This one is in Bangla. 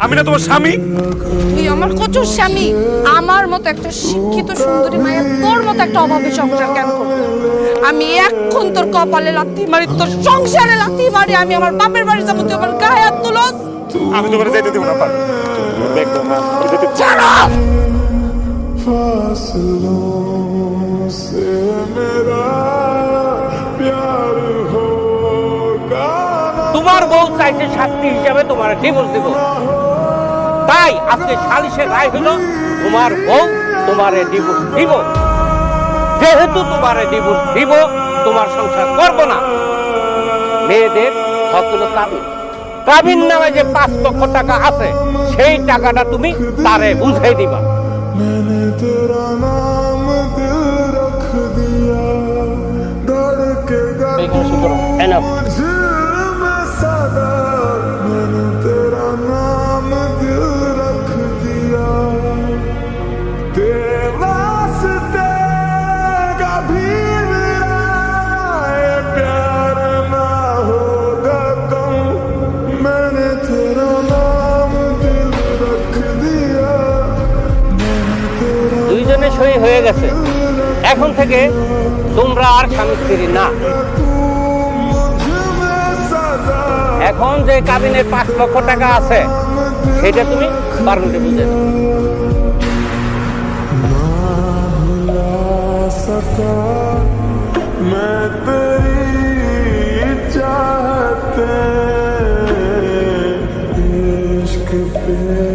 আমি না তোমার স্বামী? তুই আমার কচুর স্বামী। আমার মতো একটা শিক্ষিত সুন্দরী মায়ের তোর মতো একটা অভাবে সংসার কেন করবো? আমি এখন তোর কপালে লাথি মারি, তোর সংসারে লাথি মারি। আমি আমার বাপের বাড়ি যাবো, তুই আমার গায়ে হাত তুলস। আমি তোমার যেতে দেবো না। পার একদম না। ছাড়ো। তোমার বউ চাইছে শাস্তি হিসাবে তোমার ডিভোর্স দিব, তাই আজকে সালিশের রায় হলো তোমার বউ তোমারে ডিভোর্স দিব। যেহেতু তোমারে ডিভোর্স দিব, তোমার সংসার করব না। মেয়েদের হক হলো কাবিন। কাবিন নামে যে 5 লক্ষ টাকা আছে, সেই টাকাটা তুমি তারে বুঝাই দিবা। Enough. দুইজনে সই হয়ে গেছে, এখন থেকে তোমরা আর স্বামী স্ত্রী না। এখন যে কাবিনের 5 লক্ষ টাকা আছে, সেটা তুমি পারমিটে বুঝে দাও। मैं तेरी चाहते इश्क पे